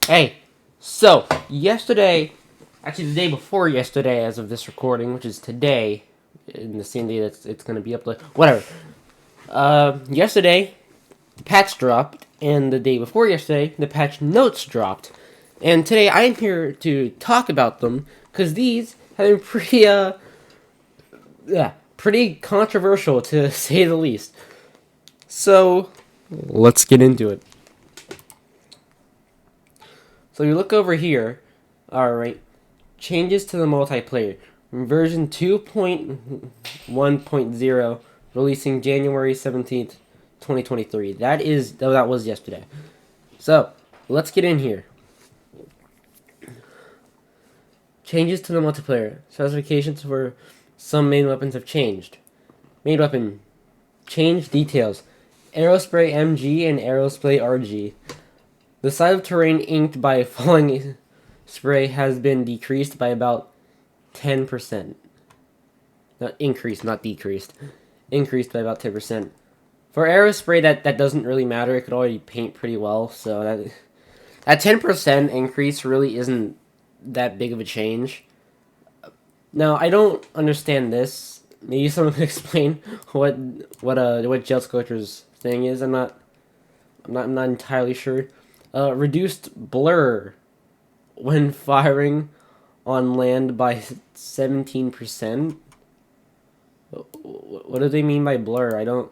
Hey, so yesterday, actually the day before yesterday, as of this recording, which is today, in the same day that it's gonna be uploaded, whatever. Yesterday, the patch dropped, and the day before yesterday, the patch notes dropped, and today I am here to talk about them because these have been pretty controversial to say the least. So, let's get into it. So you look over here, alright, changes to the multiplayer. Version 2.1.0, releasing January 17th, 2023. That was yesterday. So, let's get in here. Changes to the multiplayer. Specifications for some main weapons have changed. Main weapon, change details. Aerospray MG and Aerospray RG. The size of terrain inked by falling spray has been decreased by about 10%. Not increased, not decreased. Increased by about 10%. For aerospray, that doesn't really matter. It could already paint pretty well, so that 10% increase really isn't that big of a change. Now, I don't understand this. Maybe someone can explain what Gel Sculpture's thing is. I'm not entirely sure. Reduced blur when firing on land by 17%. What do they mean by blur? I don't.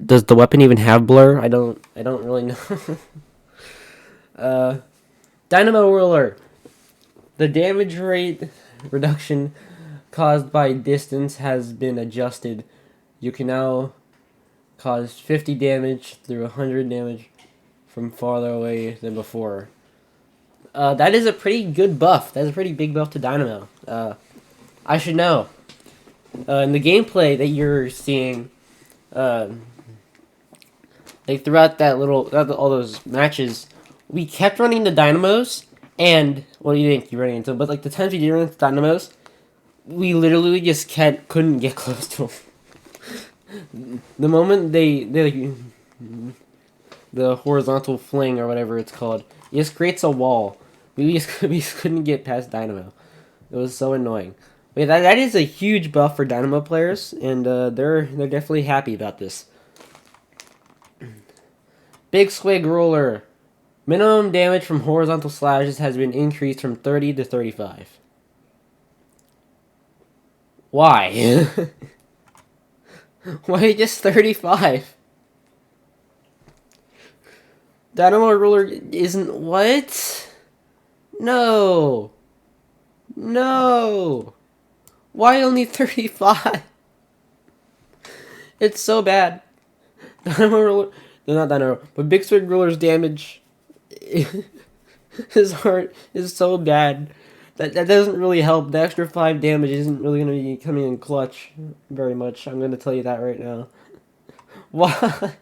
Does the weapon even have blur? I don't really know. Dynamo Ruler. The damage rate reduction caused by distance has been adjusted. You can now cause 50 damage through 100 damage from farther away than before. That is a pretty good buff. That's a pretty big buff to Dynamo. I should know. In the gameplay that you're seeing, like throughout all those matches, we kept running the Dynamos, and well, you didn't keep running into them, but like the times we did run into Dynamos, we literally just couldn't get close to them. The moment they the horizontal fling or whatever it's called, it just creates a wall. We just couldn't get past Dynamo. It was so annoying. But that is a huge buff for Dynamo players, and they're definitely happy about this. Big Swig Ruler. Minimum damage from horizontal slashes has been increased from 30 to 35. Why? Why just 35? Dynamo Ruler isn't what? No. No. Why only 35? It's so bad. Dynamo Ruler, no, not Dynamo, but Big Swig Ruler's damage is so bad. That doesn't really help. The extra 5 damage isn't really going to be coming in clutch very much. I'm going to tell you that right now. Why?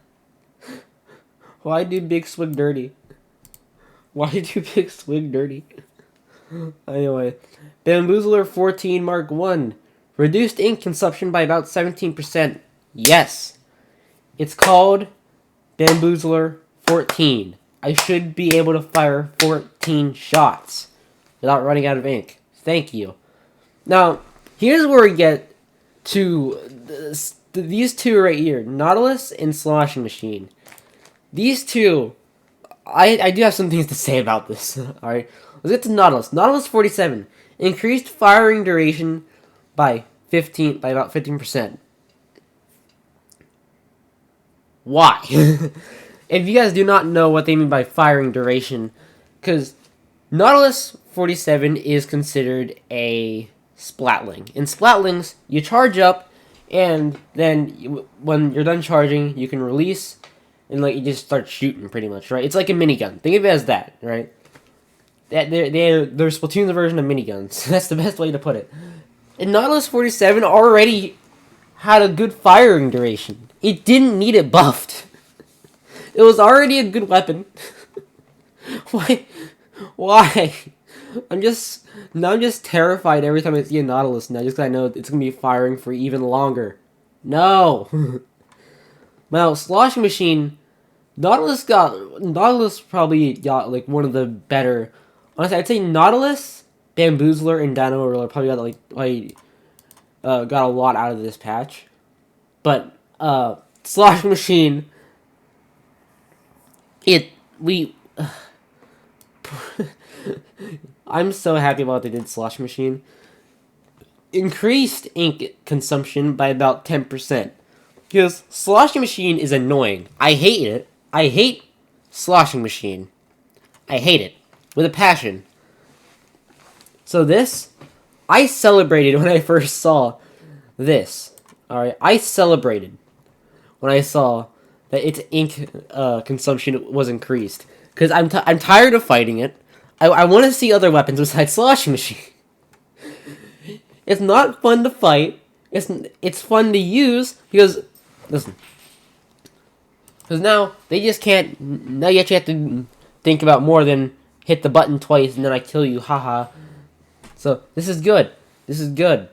Why do Big Swig dirty? Why do Big Swig dirty? Anyway, Bamboozler 14 Mark 1. Reduced ink consumption by about 17%. Yes. It's called Bamboozler 14. I should be able to fire 14 shots without running out of ink. Thank you. Now, here's where we get to these two right here. Nautilus and Sloshing Machine. These two, I do have some things to say about this. Alright, let's get to Nautilus. Nautilus 47. Increased firing duration by about 15%. Why? If you guys do not know what they mean by firing duration, because Nautilus 47 is considered a splatling. In splatlings, you charge up, and then when you're done charging, you can release, and like you just start shooting pretty much, right? It's like a minigun. Think of it as that, right? They're Splatoon's version of miniguns. That's the best way to put it. And Nautilus 47 already had a good firing duration. It didn't need it buffed. It was already a good weapon. Why? I'm just terrified every time I see a Nautilus now, just because I know it's gonna be firing for even longer. No. Well, Sloshing Machine Nautilus probably got like one of the better. Honestly, I'd say Nautilus, Bamboozler, and Dynamo Roller probably got got a lot out of this patch. But Slosh Machine, we. I'm so happy about what they did. Slosh Machine increased ink consumption by about 10%. Because Sloshing Machine is annoying. I hate it. I hate Sloshing Machine. I hate it with a passion. So this, I celebrated when I first saw this. Alright, I celebrated when I saw that its ink consumption was increased. Because I'm tired of fighting it. I want to see other weapons besides Sloshing Machine. It's not fun to fight. It's fun to use because, listen. Because now they just can't. Now you actually have to think about more than hit the button twice and then I kill you. Haha. So this is good. This is good.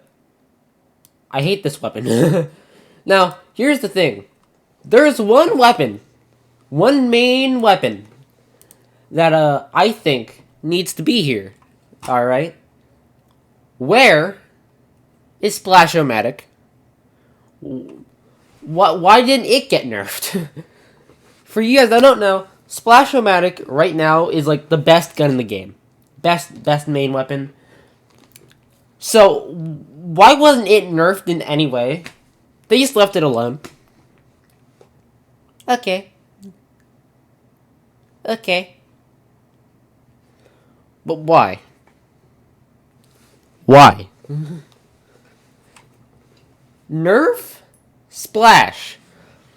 I hate this weapon. Now here's the thing. There's one weapon, one main weapon that I think needs to be here. All right. Where is Splash-O-Matic? Why didn't it get nerfed? For you guys that don't know, Splash-O-Matic right now is like the best gun in the game. Best main weapon. So, why wasn't it nerfed in any way? They just left it alone. Okay. Okay. But why? Why? Nerf? Splash.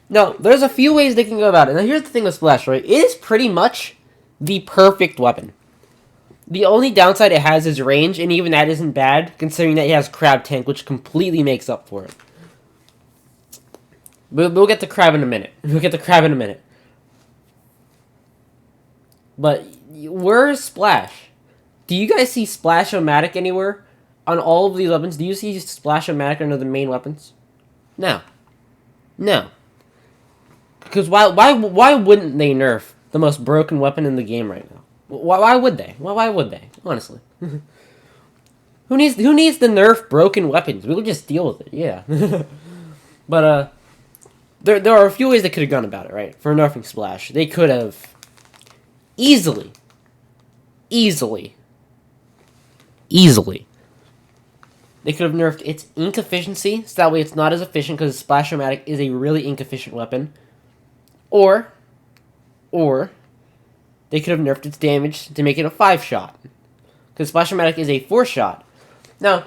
No, there's a few ways they can go about it. Now here's the thing with Splash, right? It is pretty much the perfect weapon. The only downside it has is range, and even that isn't bad, considering that it has Crab Tank, which completely makes up for it. We'll get to Crab in a minute. But where's Splash? Do you guys see Splash-O-Matic anywhere? On all of these weapons, do you see Splash-O-Matic under the main weapons? No. No. Because why wouldn't they nerf the most broken weapon in the game right now? Why would they? Why would they? Honestly. Who needs to nerf broken weapons? We'll just deal with it, yeah. But there are a few ways they could have gone about it, right? For nerfing Splash. They could have easily they could have nerfed its ink efficiency, so that way it's not as efficient, because Splash-O-Matic is a really ink-efficient weapon. Or they could have nerfed its damage to make it a 5-shot, because Splash-O-Matic is a 4-shot. Now,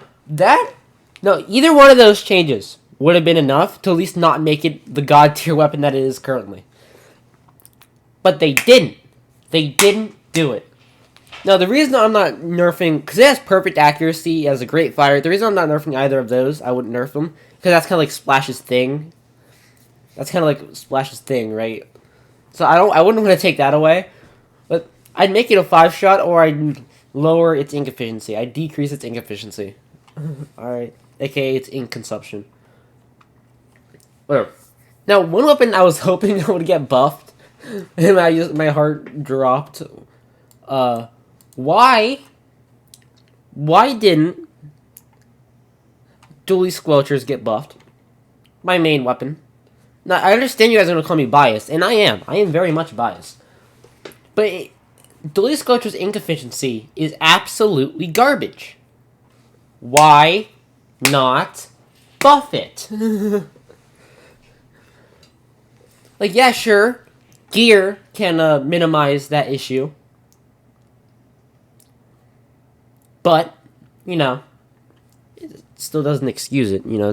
either one of those changes would have been enough to at least not make it the god-tier weapon that it is currently. But they didn't. They didn't do it. Now, the reason I'm not nerfing, because it has perfect accuracy, it has a great fire, the reason I'm not nerfing either of those, I wouldn't nerf them, because that's kind of like Splash's thing. That's kind of like Splash's thing, right? So I wouldn't want to take that away, but I'd make it a 5-shot, or I'd lower its ink efficiency. I'd decrease its ink efficiency. Alright, aka its ink consumption. Whatever. Now, one weapon I was hoping would get buffed, and my heart dropped. Why didn't Dually Squelchers get buffed? My main weapon. Now, I understand you guys are going to call me biased, and I am. I am very much biased. But Dually Squelchers' ink efficiency is absolutely garbage. Why not buff it? Like, yeah, sure, gear can minimize that issue. But, you know, it still doesn't excuse it. You know,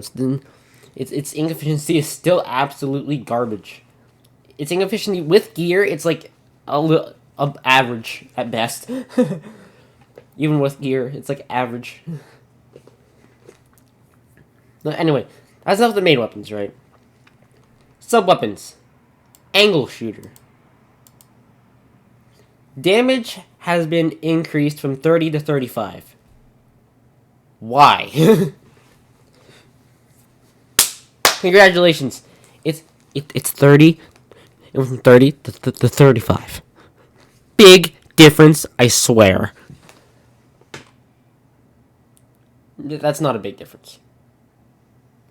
its ink efficiency is still absolutely garbage. Its ink efficiency with gear, it's like average at best. Even with gear, it's like average. Anyway, that's enough of the main weapons, right? Sub-weapons. Angle shooter. Damage has been increased from 30 to 35. Why? Congratulations. It's 30. It went from 30 to 35. Big difference, I swear. That's not a big difference.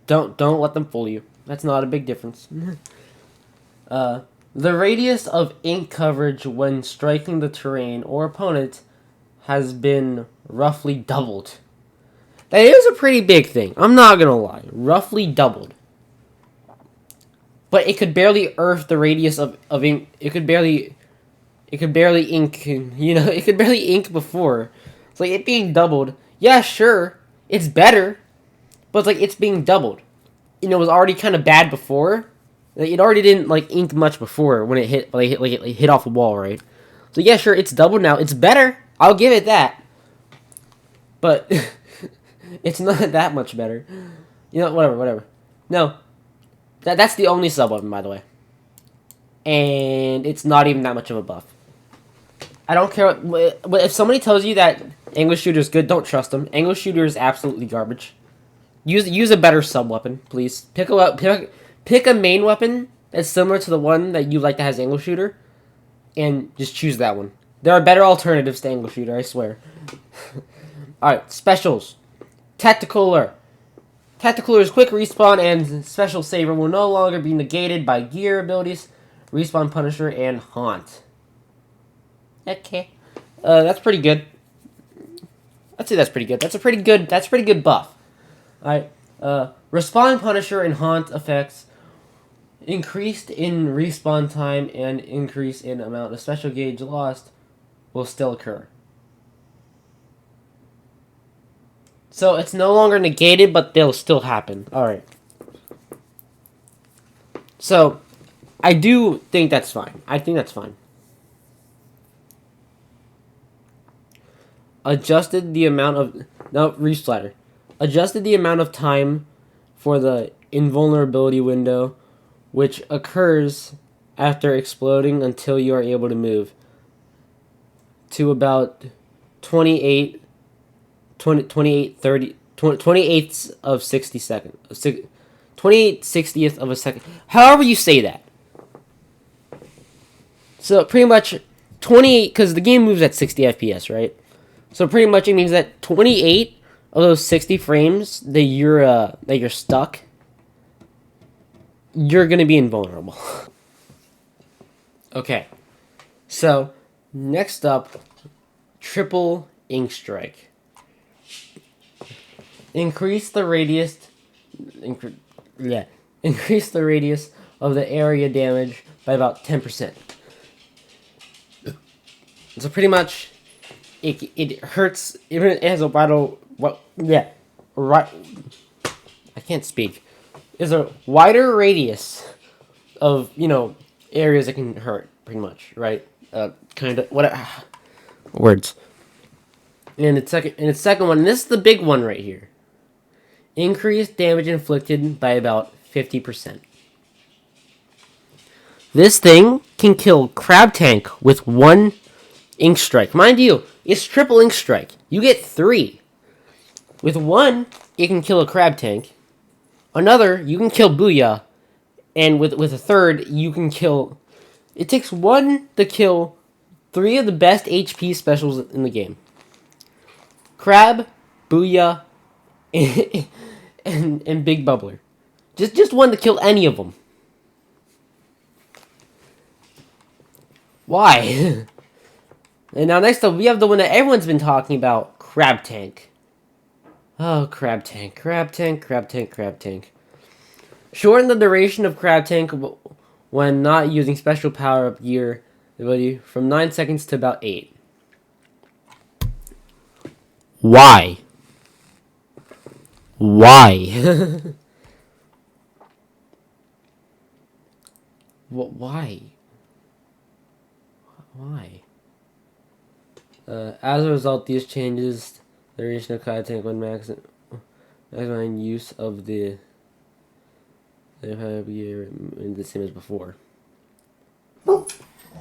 Don't let them fool you. That's not a big difference. The radius of ink coverage when striking the terrain or opponent has been roughly doubled. That is a pretty big thing. I'm not gonna lie. Roughly doubled. But it could barely earth the radius of ink. It could barely ink, it could barely ink before. It's like it being doubled. Yeah, sure. It's better. But it's like it's being doubled. It was already kind of bad before. Like, it already didn't like ink much before when it hit it hit off a wall, right? So yeah, sure, it's doubled now. It's better. I'll give it that. But it's not that much better. Whatever. No. That's the only sub weapon, by the way. And it's not even that much of a buff. I don't care but if somebody tells you that English shooter is good, don't trust them. English shooter is absolutely garbage. Use a better sub weapon, please. Pick a main weapon that's similar to the one that you like that has Angle Shooter, and just choose that one. There are better alternatives to Angle Shooter, I swear. Alright, specials. Tacticaler. Tacticaler's quick respawn and special saver will no longer be negated by gear abilities, respawn Punisher, and Haunt. Okay. That's pretty good. I'd say that's pretty good. That's a pretty good buff. Alright. Respawn Punisher and Haunt effects increased in respawn time and increase in amount of special gauge lost will still occur. So it's no longer negated, but they'll still happen. Alright. So, I do think that's fine. I think that's fine. Adjusted the amount of... No, resplatter. Adjusted the amount of time for the invulnerability window, which occurs after exploding until you are able to move, to about 28 of 60 seconds. 28 60th of a second. However you say that. So pretty much 28, because the game moves at 60 FPS, right? So pretty much it means that 28 of those 60 frames that you're stuck, you're gonna be invulnerable. Okay. So next up, triple ink strike. Increase the radius of the area damage by about 10%. So pretty much it hurts. It has a right. I can't speak. There's a wider radius of areas that can hurt. Pretty much, right? Kind of what words. And its second one. And this is the big one right here. Increased damage inflicted by about 50%. This thing can kill Crab Tank with one ink strike. Mind you, it's triple ink strike. You get 3. With one, it can kill a Crab Tank. Another, you can kill Booyah. And with a third, you can kill... It takes 1 to kill 3 of the best HP specials in the game. Crab, Booyah, and Big Bubbler. Just 1 to kill any of them. Why? And now next up, we have the one that everyone's been talking about, Crab Tank. Oh, Crab Tank. Shorten the duration of Crab Tank when not using special power-up gear ability from 9 seconds to about 8. Why? Why? Why? Why? As a result, these changes the duration of Crab Tank when maximizing use of the gear the same as before.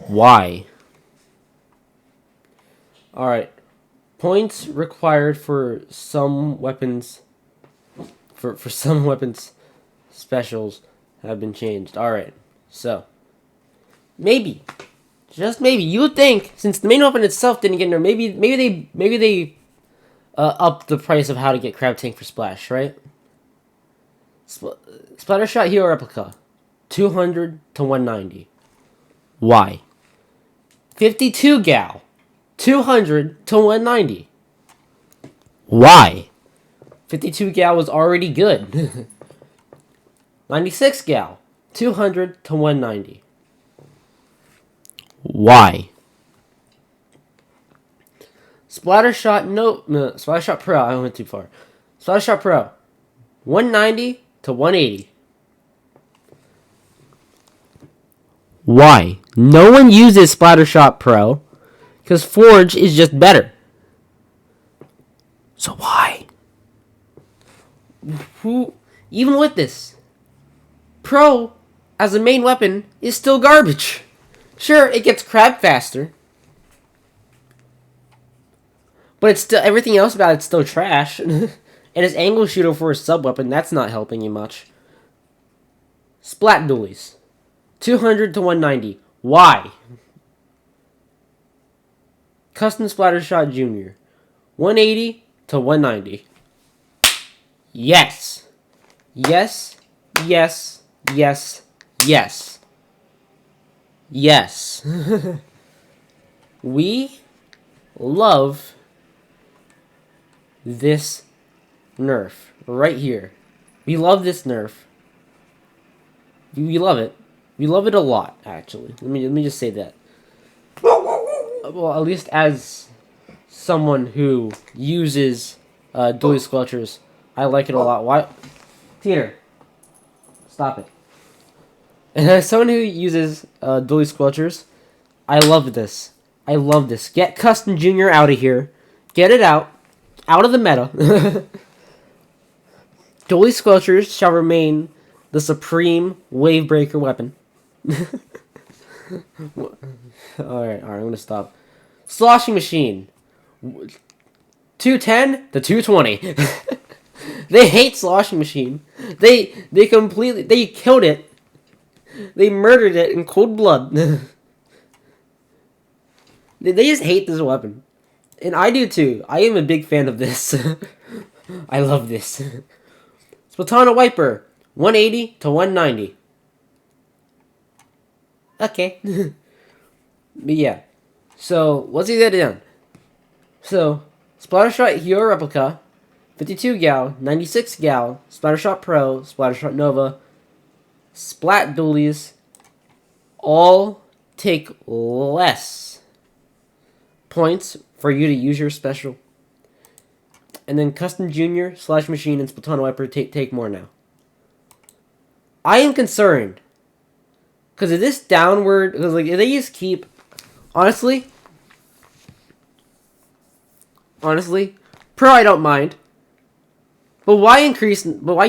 Why? Alright. Points required for some weapons for some weapons specials have been changed. Alright. So Maybe. Just maybe. You would think, since the main weapon itself didn't get nerfed, maybe they upped the price of how to get Crab Tank for Splash, right? Splatter Shot Hero Replica, 200 to 190. Why? 52 gal, 200 to 190. Why? 52 gal was already good. 96 gal, 200 to 190. Why? Splatter Shot Pro, I went too far. Splatter Shot Pro, 190 to 180. Why? No one uses Splatter Shot Pro because Forge is just better. So why? Even with this, Pro as a main weapon is still garbage. Sure, it gets crab faster, but it's still everything else about it's still trash. And its angle shooter for a sub weapon, that's not helping you much. Splat Dualies, 200 to 190. Why? Custom Splatter Shot Junior, 180 to 190. Yes. Yes. Yes. Yes. Yes. Yes. We love this nerf right here. We love this nerf. We love it. We love it a lot, actually. Let me just say that. Well, at least as someone who uses dually squelchers, I like it a lot. Why, Peter? Stop it. And as someone who uses dually squelchers, I love this. I love this. Get Custom Junior out of here. Get it out of the meta. Dually squelchers shall remain the supreme wave breaker weapon. Alright, I'm gonna stop. Sloshing Machine, 210 to 220. They hate Sloshing Machine. They killed it. They murdered it in cold blood. They just hate this weapon. And I do too. I am a big fan of this. I love this. Splatana Wiper, 180 to 190. Okay. But yeah. So, let's get that done. So, Splattershot Hero Replica, 52 gal, 96 gal, Splattershot Pro, Splattershot Nova, Splat Dualies, all take less points for you to use your special. And then Custom Junior, Slash Machine, and Splatana Wiper take more now. I am concerned. Because of this downward, because like if they just keep, honestly, Pro I don't mind. But why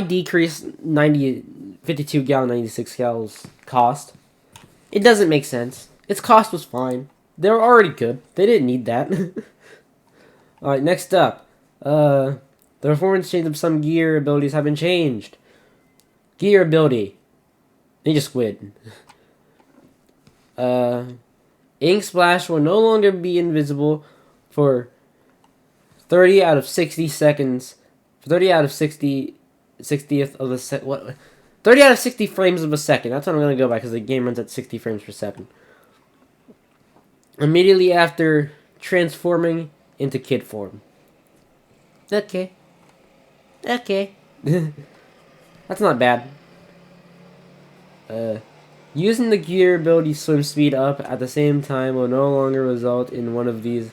decrease 52 gal, 96 gal's cost? It doesn't make sense. Its cost was fine. They were already good. They didn't need that. Alright, next up. The performance change of some gear abilities have been changed. Gear ability. Ninja Squid. Ink Splash will no longer be invisible for 30 out of 60 seconds. For 30 out of 60th of a sec. What? 30 out of 60 frames of a second. That's what I'm going to go by because the game runs at 60 frames per second. Immediately after transforming into kid form. Okay. Okay. That's not bad. Using the gear ability swim speed up at the same time will no longer result in one of these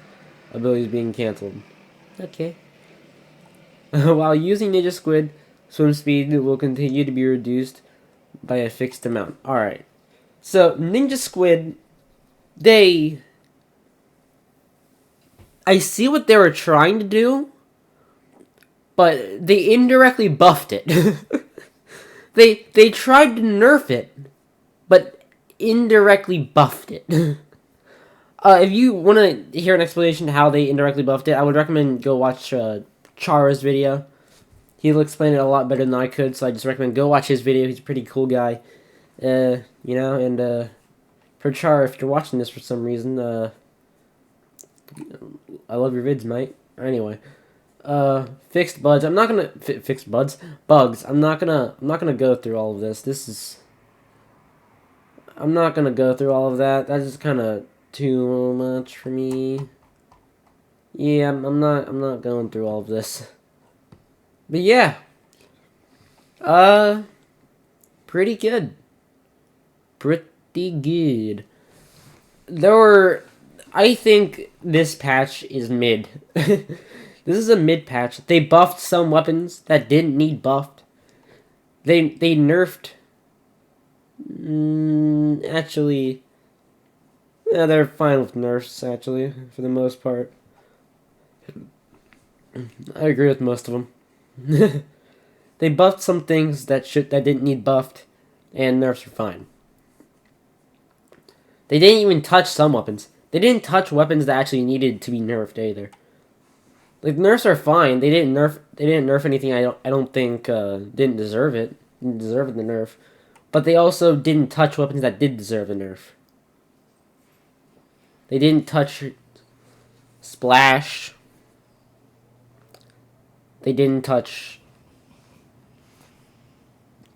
abilities being cancelled. Okay. While using Ninja Squid, swim speed will continue to be reduced by a fixed amount. Alright. So, Ninja Squid, I see what they were trying to do, but they indirectly buffed it. They tried to nerf it, but indirectly buffed it. If you want to hear an explanation how they indirectly buffed it, I would recommend go watch Chara's video. He'll explain it a lot better than I could, so I just recommend go watch his video. He's a pretty cool guy, and For Char, if you're watching this for some reason, I love your vids, mate. Anyway, fixed buds. I'm not gonna fixed buds, bugs. I'm not gonna go through all of this. I'm not gonna go through all of that. That's just kind of too much for me. Yeah, I'm not going through all of this. But yeah, pretty good. Pretty good. I think this patch is mid. This is a mid patch. They buffed some weapons that didn't need buffed. They nerfed. Actually, yeah, they're fine with nerfs. Actually, for the most part, I agree with most of them. They buffed some things that didn't need buffed, and nerfs are fine. They didn't even touch some weapons. They didn't touch weapons that actually needed to be nerfed either. Like nerfs are fine. They didn't nerf anything I don't think didn't deserve it. Didn't deserve the nerf. But they also didn't touch weapons that did deserve a nerf. They didn't touch Splash. They didn't touch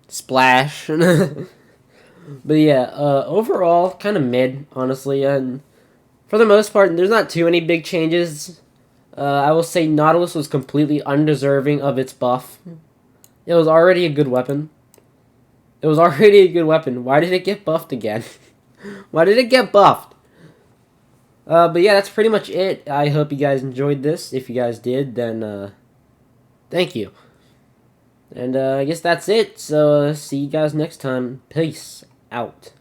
Splash. But yeah, overall, kind of mid, honestly. And for the most part, there's not too many big changes. I will say Nautilus was completely undeserving of its buff. It was already a good weapon. Why did it get buffed again? Why did it get buffed? But yeah, that's pretty much it. I hope you guys enjoyed this. If you guys did, then thank you. And I guess that's it. So see you guys next time. Peace out.